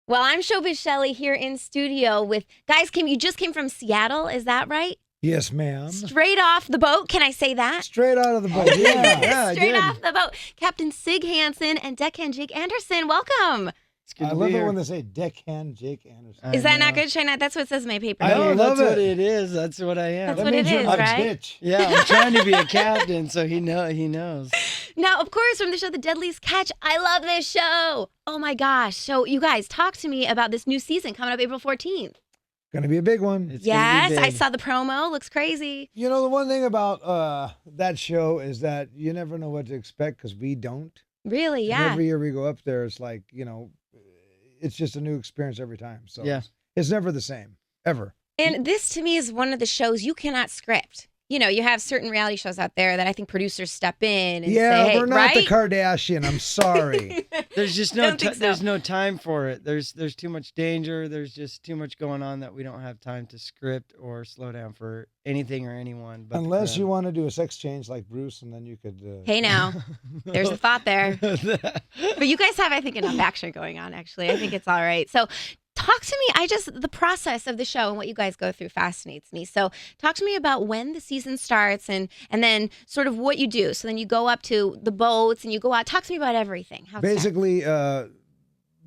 Well, I'm Showbiz Shelley here in studio with guys. You just came from Seattle, is that right? Yes, ma'am. Straight off the boat. Can I say that? Straight out of the boat. Yeah, Straight off the boat. Captain Sig Hansen and Deckhand Jake Anderson. Welcome. It's good I to love be it here. when they say Deckhand Jake Anderson. Is that not good? Should I not? That's what it says in my paper. I No, love that's it. what it is. That's what I am. That's That what it means you're is, my right? bitch. Yeah, I'm trying to be a captain, so he knows. Now, of course, from the show The Deadliest Catch, I love this show. Oh my gosh. So you guys, talk to me about this new season coming up April 14th. Gonna be a big one. It's Yes, gonna be I big. saw the promo. Looks crazy. You know, the one thing about that show is that you never know what to expect because we don't. Really, And yeah. every year we go up there, it's like, it's just a new experience every time. So Yeah. it's never the same, ever. And this to me is one of the shows you cannot script. You know, you have certain reality shows out there that I think producers step in and Yeah, say, hey, we're not right? the Kardashian. I'm sorry. There's just I no don't think so. there's no time for it. There's too much danger. There's just too much going on that we don't have time to script or slow down for anything or anyone. But Unless you want to do a sex change like Bruce, and then you could. Hey now, there's a thought there. But you guys have, I think, enough action going on, actually. I think it's all right. So talk to me. The process of the show and what you guys go through fascinates me. So talk to me about when the season starts and then sort of what you do. So then you go up to the boats and you go out. Talk to me about everything. How's that? Basically,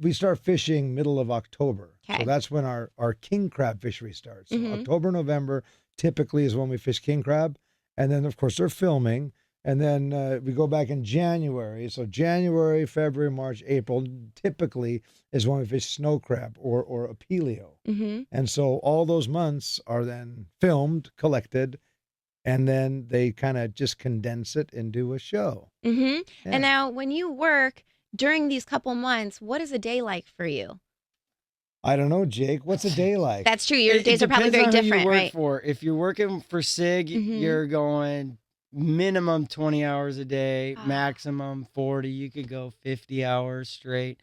we start fishing middle of October. Okay. So that's when our king crab fishery starts. So Mhm. October, November typically is when we fish king crab. And then, of course, they're filming. And then we go back in January. So January, February, March, April typically is when we fish snow crab or apelio. Mhm. And so all those months are then filmed, collected, and then they kind of just condense it into a show. Mhm. Yeah. And now when you work during these couple months, what is a day like for you? I don't know, Jake. What's a day like? That's true. Your It days are probably very depends on who different, you work right? for. If you're working for SIG, Mhm. you're going minimum 20 hours a day, Ah. maximum 40. You could go 50 hours straight.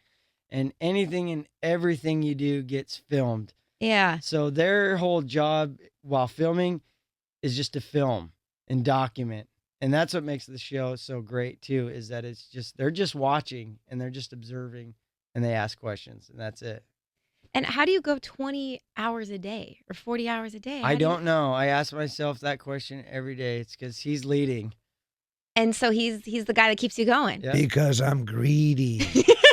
And anything and everything you do gets filmed. Yeah. So their whole job while filming is just to film and document. And that's what makes the show so great too, is that they're just watching and they're just observing and they ask questions and that's it. And how do you go 20 hours a day or 40 hours a day? I don't know. I ask myself that question every day. It's because he's leading. And so he's the guy that keeps you going. Yeah. Because I'm greedy.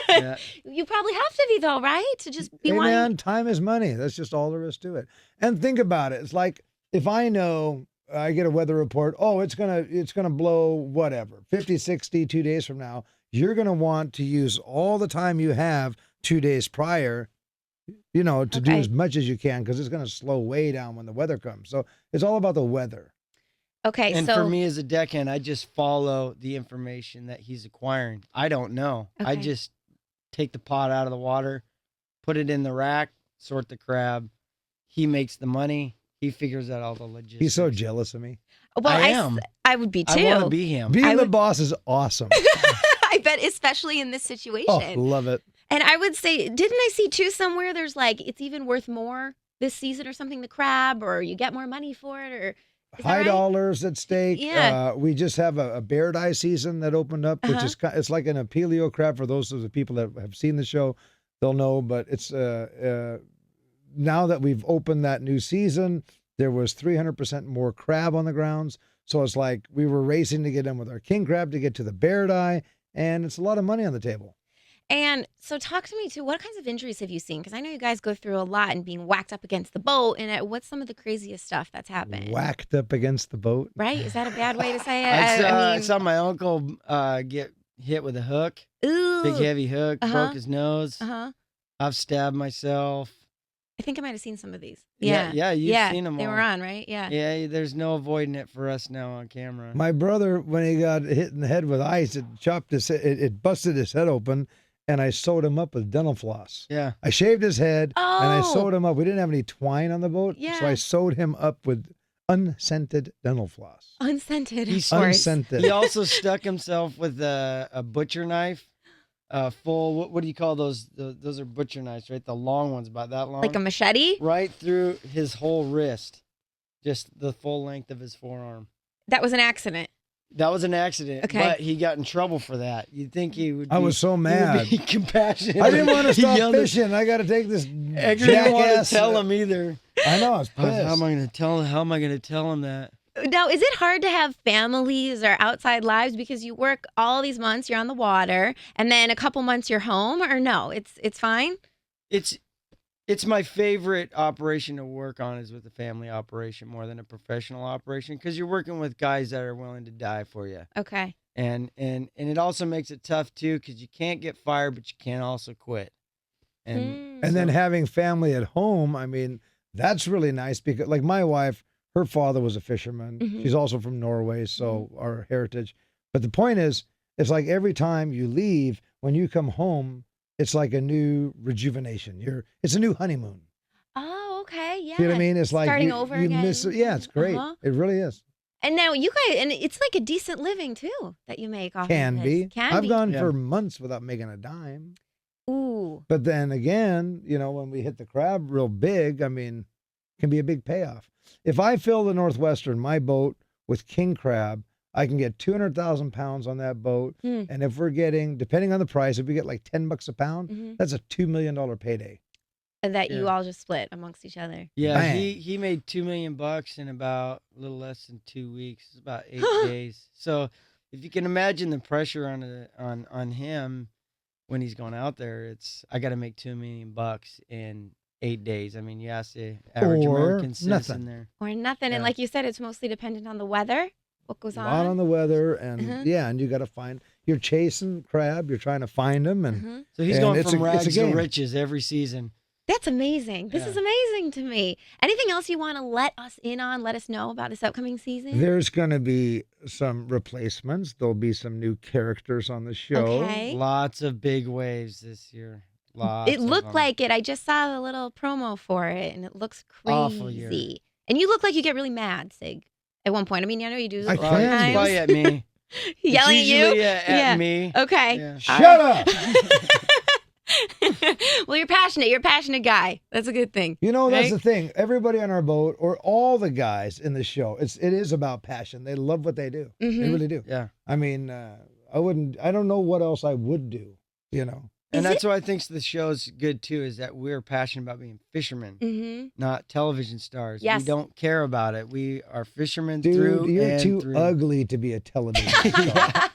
Yeah. You probably have to be though, right? To just be Hey, wanting. man, time is money. That's just all there is to it. And think about it. It's like if I know I get a weather report, oh, it's gonna blow whatever, 50, 60, 2 days from now, you're gonna want to use all the time you have 2 days prior, to do Okay. as much as you can because it's gonna slow way down when the weather comes. So it's all about the weather. Okay, And so for me as a deckhand, I just follow the information that he's acquiring. I don't know. I Okay. just take the pot out of the water, put it in the rack, sort the crab. He makes the money. He figures out all the logistics. He's so jealous of me. well, I am. I would be too. I want to be him. Being I the would- boss is awesome. I bet, especially in this situation. Oh, love it. And I would say, didn't I see too somewhere? There's like it's even worth more this season or something. The crab, or you get more money for it, or is that High right? dollars at stake. Yeah. We just have a bear die season that opened up, which Uh-huh. is it's like an apelio crab. For those of the people that have seen the show, they'll know. But it's now that we've opened that new season, there was 300% more crab on the grounds. So it's like we were racing to get in with our king crab to get to the bear die, and it's a lot of money on the table. And so, talk to me too. What kinds of injuries have you seen? Because I know you guys go through a lot and being whacked up against the boat. And what's some of the craziest stuff that's happened? Whacked up against the boat. Right? Is that a bad way to say it? I saw my uncle get hit with a hook, Ooh. big heavy hook, Uh-huh. broke his nose. Uh-huh. I've stabbed myself. I think I might have seen some of these. Yeah, Yeah. you've seen them They all. were on, right? Yeah. Yeah, there's no avoiding it for us now on camera. My brother, when he got hit in the head with ice, it chopped his head, it busted his head open, and I sewed him up with dental floss. Yeah. I shaved his head and I Oh. sewed him up. We didn't have any twine on the boat, Yeah. so I sewed him up with unscented dental floss. Unscented, He's of course. Unscented. He also stuck himself with a butcher knife, full. What do you call those? Those are butcher knives, right? The long ones, about that long. Like a machete? right through his whole wrist, just the full length of his forearm. That was an accident. That was an accident, Okay. but he got in trouble for that. You'd think he would. I was so he would mad. be compassionate. I didn't want to He stop yelled at- fishing. I got to take this Edgar didn't want to jackass. tell him either. I know. I was pissed. How am I going to tell him? How am I going to tell him that? Now, is it hard to have families or outside lives because you work all these months, you're on the water, and then a couple months you're home, or no? It's fine? It's my favorite operation to work on is with a family operation more than a professional operation because you're working with guys that are willing to die for you. Okay. And it also makes it tough too because you can't get fired, but you can't also quit. Mm. And then having family at home, I mean, that's really nice because, like, my wife, her father was a fisherman. Mhm. She's also from Norway, so our heritage. But the point is, it's like every time you leave, when you come home, it's like a new rejuvenation. It's a new honeymoon. Oh, okay. Yeah. See what I mean? It's like Starting you, over you again. miss it. Yeah, it's great. Uh-huh. It really is. And now you guys, and it's like a decent living too that you make off Can of be. this. Can I've be. gone Yeah. for months without making a dime. Ooh. But then again, when we hit the crab real big, I mean, it can be a big payoff. If I fill the Northwestern, my boat, with king crab, I can get 200,000 pounds on that boat. Hmm. And if we're getting, depending on the price, if we get like $10 a pound, Mhm. that's a $2 million payday. And that you Yeah. all just split amongst each other. Yeah, Bang. he made $2 million in about a little less than 2 weeks. It's about 8 days. So if you can imagine the pressure on him when he's going out there, I got to make $2 million in 8 days. I mean, you ask the average Or American citizen nothing. there. Or nothing. And Yeah. like you said, it's mostly dependent on the weather. What goes A lot on the weather. And Uh-huh. yeah, and you got to you're chasing crab, you're trying to find them. And Mhm. So he's And going it's from a- it's a rags to game. riches every season. That's amazing. This Yeah. is amazing to me. Anything else you want to let us in on, let us know about this upcoming season? there's going to be some replacements. There'll be some new characters on the show. Okay. Lots of big waves this year. Lots. It of looked them. like it. I just saw the little promo for it, and it looks crazy. Awful year. And you look like you get really mad, Sig, at one point. I mean, I know you do. I Well, can. it's sometimes. probably at me. Yelling It's at you? usually, at Yeah. me. Okay. Yeah. Shut up! Well, you're passionate. You're a passionate guy. That's a good thing. That's Right? the thing. Everybody on our boat, or all the guys in the show, it is about passion. They love what they do. They Mhm. really do. Yeah. I mean, I don't know what else I would do, And Is that's why I think the show's good too, is that we're passionate about being fishermen, Mm-hmm. not television stars. Yes. We don't care about it. We are fishermen Dude, through you're and too through. ugly to be a television star.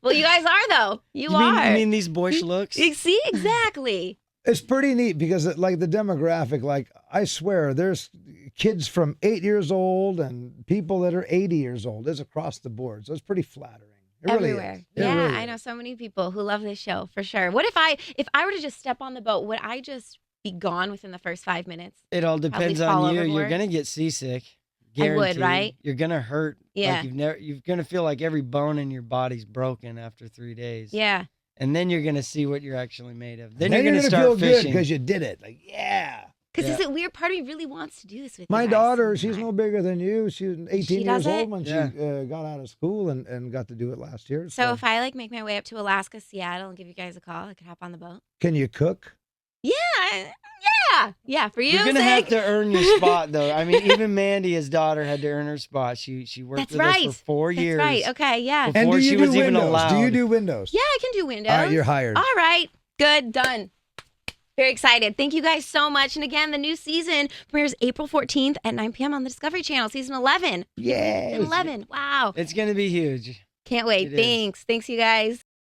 Well, you guys are, though. You mean, are. you mean these boyish looks? You see? Exactly. It's pretty neat because like the demographic, like I swear there's kids from 8 years old and people that are 80 years old. It's across the board. So it's pretty flattering. It really Everywhere. is. It Yeah, really I is. know so many people who love this show for sure. What if I were to just step on the boat, would I just be gone within the first 5 minutes? It all depends fall on you. You're overboard. gonna get seasick. I would, Guaranteed. right? You're gonna hurt. Yeah. Like you're gonna feel like every bone in your body's broken after 3 days. Yeah. And then you're gonna see what you're actually made of. Then, Then you're gonna feel start good fishing. because you did it. Like, yeah. Because Yeah. is it weird? Part of me really wants to do this with My you guys daughter, she's sometime. no bigger than you. She's 18 She years does it? old when Yeah. she got out of school and got to do it last year. So if I make my way up to Alaska, Seattle, and give you guys a call, I could hop on the boat. Can you cook? Yeah. For you, You're gonna Sig. have to earn your spot, though. I mean, even Mandy, his daughter, had to earn her spot. She worked That's with right. us for 4 That's years. right. Okay. Yeah. Before And do you she do was even windows? Do you allowed. do windows? Yeah, I can do windows. All right, you're hired. All right. Good. Done. Very excited. Thank you guys so much. And again, the new season premieres April 14th at 9 p.m. on the Discovery Channel, season 11. Yes. Season 11. Wow. It's gonna be huge. Can't wait. It is. Thanks. Thanks, you guys.